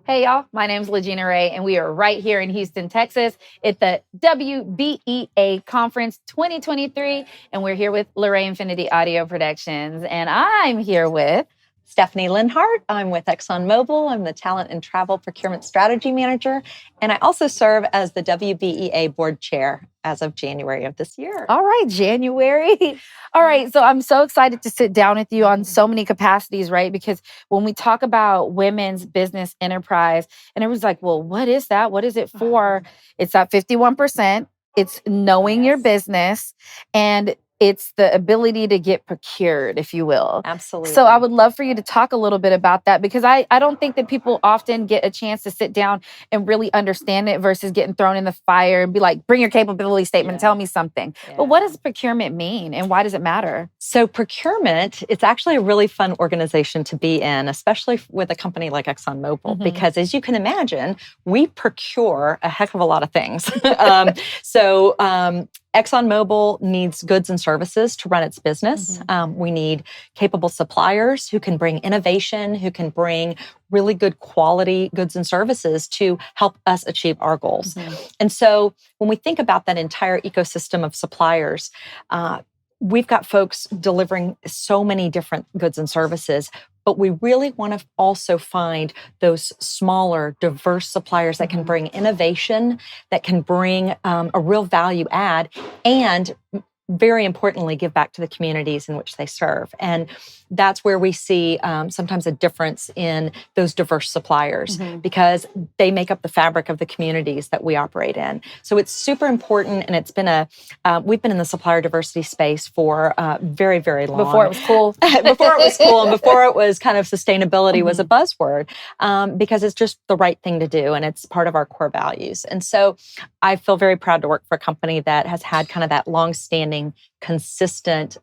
Hey, y'all. My name's LaGina, and we are right here in Houston, Texas at the WBEA Conference 2023. And we're here with LaRae Infinity Audio Productions. And I'm here with Stephanie Linhart. I'm with ExxonMobil. I'm the Talent and Travel Procurement Strategy Manager. And I also serve as the WBEA Board Chair as of January of this year. All right, January. All right, so I'm so excited to sit down with you on so many capacities, right? Because when we talk about women's business enterprise, and everyone's like, well, what is that? What is it for? It's that 51%. It's knowing your business, and it's the ability to get procured, if you will. Absolutely. So I would love for you to talk a little bit about that, because I don't think that people often get a chance to sit down and really understand it versus getting thrown in the fire and be like, bring your capability statement and tell me something. But what does procurement mean and why does it matter? So procurement, it's actually a really fun organization to be in, especially with a company like ExxonMobil, because as you can imagine, we procure a heck of a lot of things. ExxonMobil needs goods and services to run its business. We need capable suppliers who can bring innovation, who can bring really good quality goods and services to help us achieve our goals. And so when we think about that entire ecosystem of suppliers, we've got folks delivering so many different goods and services, but we really want to also find those smaller, diverse suppliers that can bring innovation, that can bring a real value add, and very importantly, give back to the communities in which they serve. And that's where we see sometimes a difference in those diverse suppliers because they make up the fabric of the communities that we operate in. So it's super important, and it's been we've been in the supplier diversity space for very, very long. Before it was cool. Before it was cool, and before it was kind of sustainability was a buzzword, because it's just the right thing to do, and it's part of our core values. And so I feel very proud to work for a company that has had kind of that long-standing, consistent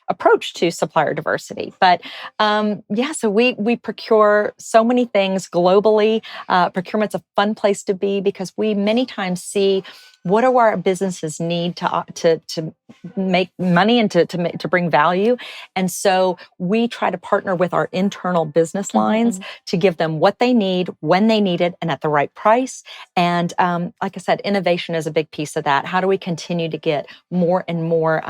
approach to supplier diversity. But so we procure so many things globally. Procurement's a fun place to be because we many times see what do our businesses need to make money and to bring value. And so we try to partner with our internal business lines to give them what they need, when they need it, and at the right price. And like I said, innovation is a big piece of that. How do we continue to get more and more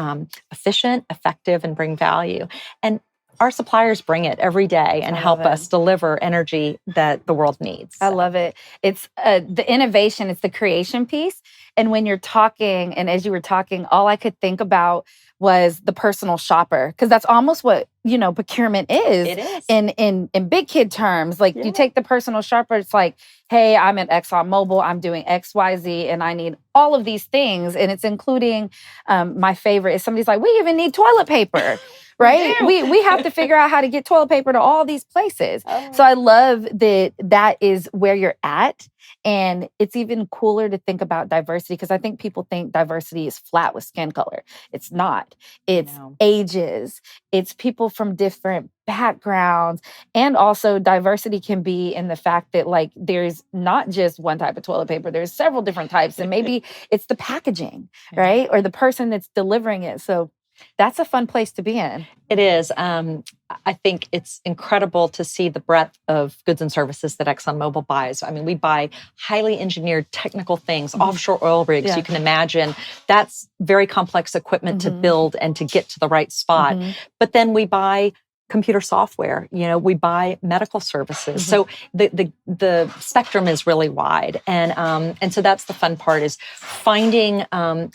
efficient, effective, and bring value? And our suppliers bring it every day and help us deliver energy that the world needs. I love it. It's the innovation, it's the creation piece. And when you're talking, and as you were talking, all I could think about was the personal shopper, because that's almost what, procurement is. It is. In big kid terms. Like you take the personal shopper, it's like, hey, I'm at ExxonMobil, I'm doing XYZ, and I need all of these things. And it's including my favorite is somebody's like, we even need toilet paper. Right? We have to figure out how to get toilet paper to all these places. So I love that is where you're at. And it's even cooler to think about diversity, because I think people think diversity is flat with skin color. It's not. It's ages. It's people from different backgrounds. And also diversity can be in the fact that there's not just one type of toilet paper. There's several different types. And maybe it's the packaging, right? Or the person that's delivering it. So that's a fun place to be in. It is. I think it's incredible to see the breadth of goods and services that ExxonMobil buys. I mean, we buy highly engineered technical things, offshore oil rigs. You can imagine that's very complex equipment to build and to get to the right spot. But then we buy computer software, we buy medical services. So the spectrum is really wide. And so that's the fun part, is finding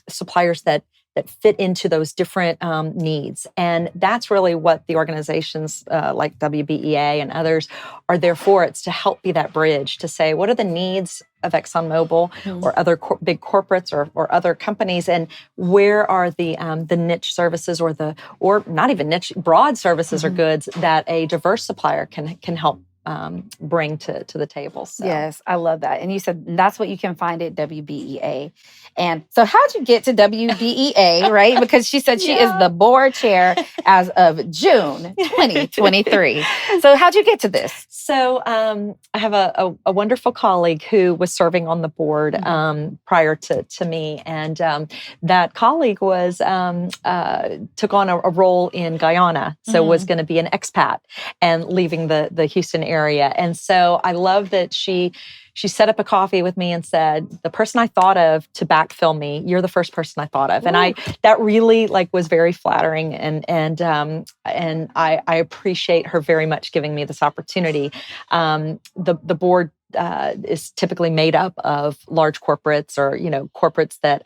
suppliers that fit into those different needs. And that's really what the organizations like WBEA and others are there for. It's to help be that bridge to say, what are the needs of ExxonMobil or other big corporates or other companies, and where are the niche services or not even niche, broad services or goods that a diverse supplier can help bring to the table. So. Yes, I love that. And you said that's what you can find at WBEA. And so how'd you get to WBEA, right? Because she said she is the board chair as of June 2023. So how'd you get to this? So I have a wonderful colleague who was serving on the board prior to me. And that colleague was took on a role in Guyana. So was going to be an expat and leaving the Houston area area. And so I love that she set up a coffee with me and said, the person I thought of to backfill me, you're the first person I thought of. Ooh. And that really was very flattering. And I appreciate her very much giving me this opportunity. The board is typically made up of large corporates or corporates that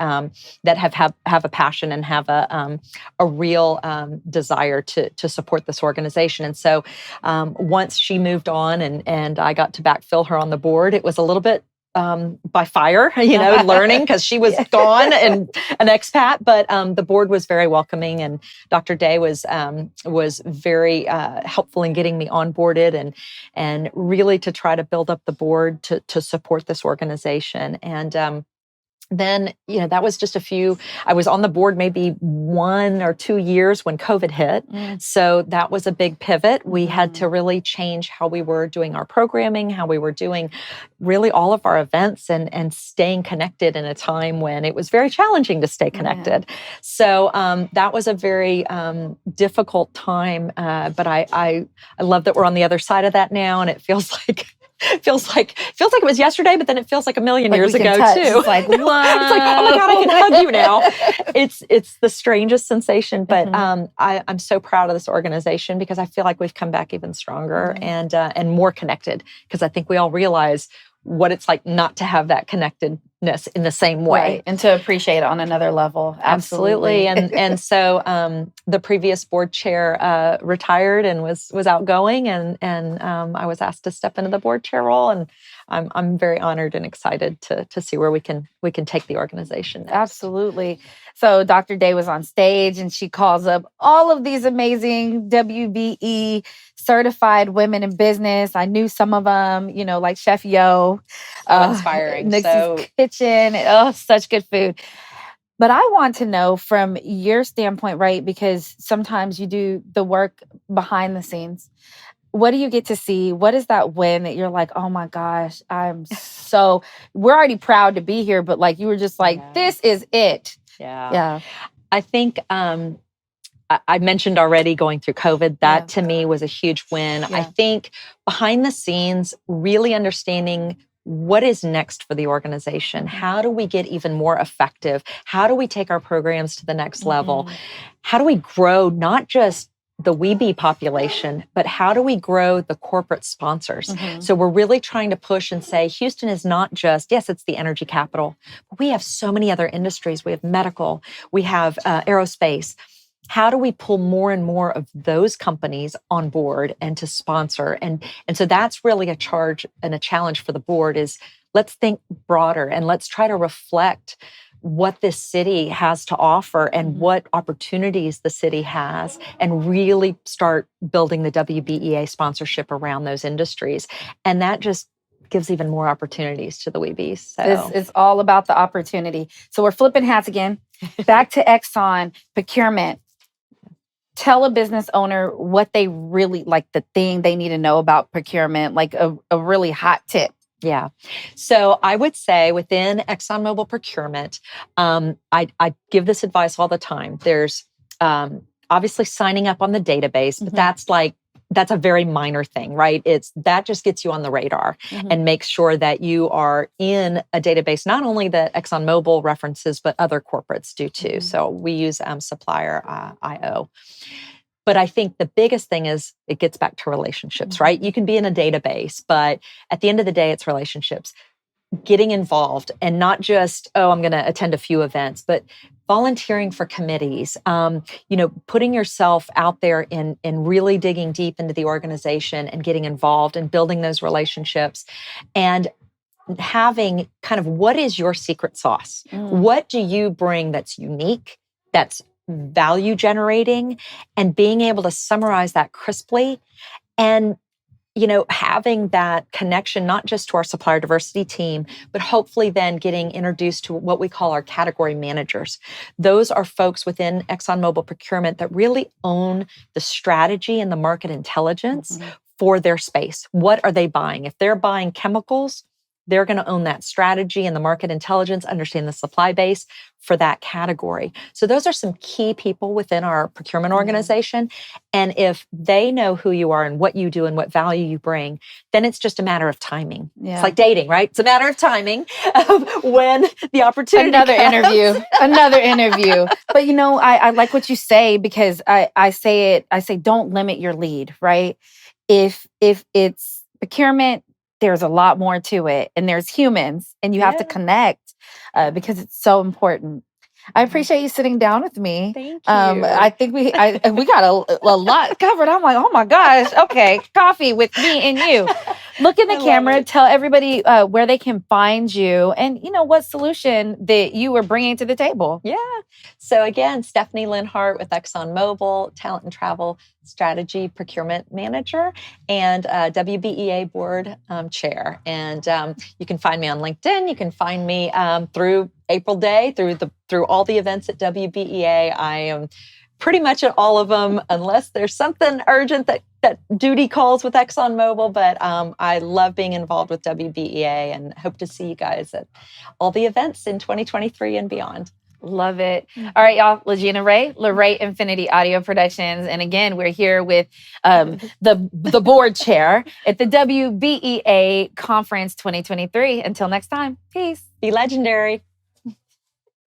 have a passion and have a real desire to support this organization. And so once she moved on and I got to backfill her on the board, it was a little bit by fire, learning because she was gone and an expat. But the board was very welcoming, and Dr. Day was very helpful in getting me onboarded and really to try to build up the board to support this organization. And then, that was just I was on the board maybe 1 or 2 years when COVID hit. Mm. So that was a big pivot. We had to really change how we were doing our programming, how we were doing really all of our events and staying connected in a time when it was very challenging to stay connected. Yeah. So that was a very difficult time. But I love that we're on the other side of that now, and it feels like it was yesterday, but then it feels like a million years ago too. It's like, what? It's like, oh my God, I can hug you now. It's the strangest sensation, but I'm so proud of this organization because I feel like we've come back even stronger and more connected, because I think we all realize what it's like not to have that connectedness in the same way. Right. And to appreciate it on another level. Absolutely. And so the previous board chair retired and was outgoing, and I was asked to step into the board chair role, and I'm very honored and excited to see where we can take the organization next. Absolutely. So Dr. Day was on stage and she calls up all of these amazing WBE certified women in business. I knew some of them, like Chef Yo. So inspiring. Nixie's Kitchen. Oh, such good food. But I want to know from your standpoint, right? Because sometimes you do the work behind the scenes. What do you get to see? What is that win that you're like, oh my gosh, we're already proud to be here, but you were just like, this is it. Yeah. I think I mentioned already going through COVID, that to me was a huge win. Yeah. I think behind the scenes, really understanding what is next for the organization. How do we get even more effective? How do we take our programs to the next level? How do we grow not just the WBEA population, but how do we grow the corporate sponsors? So we're really trying to push and say, Houston is not just, yes, it's the energy capital, but we have so many other industries. We have medical, we have aerospace. How do we pull more and more of those companies on board and to sponsor? And so that's really a charge and a challenge for the board is let's think broader and let's try to reflect what this city has to offer and what opportunities the city has, and really start building the WBEA sponsorship around those industries. And that just gives even more opportunities to the WBEs. So this is all about the opportunity. So we're flipping hats again. Back to Exxon procurement. Tell a business owner what they really the thing they need to know about procurement, a really hot tip. Yeah. So I would say within ExxonMobil procurement, I give this advice all the time. There's obviously signing up on the database, but that's a very minor thing, right? That just gets you on the radar and makes sure that you are in a database, not only that ExxonMobil references, but other corporates do too. So we use supplier IO. But I think the biggest thing is it gets back to relationships, right? You can be in a database, but at the end of the day, it's relationships. Getting involved and not just, I'm going to attend a few events, but volunteering for committees, putting yourself out there and really digging deep into the organization and getting involved and building those relationships and having kind of what is your secret sauce? What do you bring that's unique, that's value generating, and being able to summarize that crisply and having that connection, not just to our supplier diversity team, but hopefully then getting introduced to what we call our category managers. Those are folks within ExxonMobil procurement that really own the strategy and the market intelligence for their space. What are they buying? If they're buying chemicals, they're going to own that strategy and the market intelligence, understand the supply base for that category. So those are some key people within our procurement organization. And if they know who you are and what you do and what value you bring, then it's just a matter of timing. Yeah. It's like dating, right? It's a matter of timing of when the opportunity Another comes. interview. But I like what you say, because I say, don't limit your lead, right? If it's procurement, there's a lot more to it, and there's humans, and you have to connect because it's so important. I appreciate you sitting down with me. Thank you. I think we got a lot covered. I'm like, oh my gosh. Okay, coffee with me and you. Look in the camera. Tell everybody where they can find you, and what solution that you were bringing to the table. Yeah. So again, Stephanie Linhart with ExxonMobil, Talent and Travel Strategy Procurement Manager, and WBEA Board Chair. And you can find me on LinkedIn. You can find me through April Day, through all the events at WBEA. I am pretty much at all of them, unless there's something urgent that duty calls with ExxonMobil. But I love being involved with WBEA and hope to see you guys at all the events in 2023 and beyond. Love it. All right, y'all. LaGina Ray, LaRae Infinity Audio Productions. And again, we're here with the board chair at the WBEA Conference 2023. Until next time, peace. Be legendary.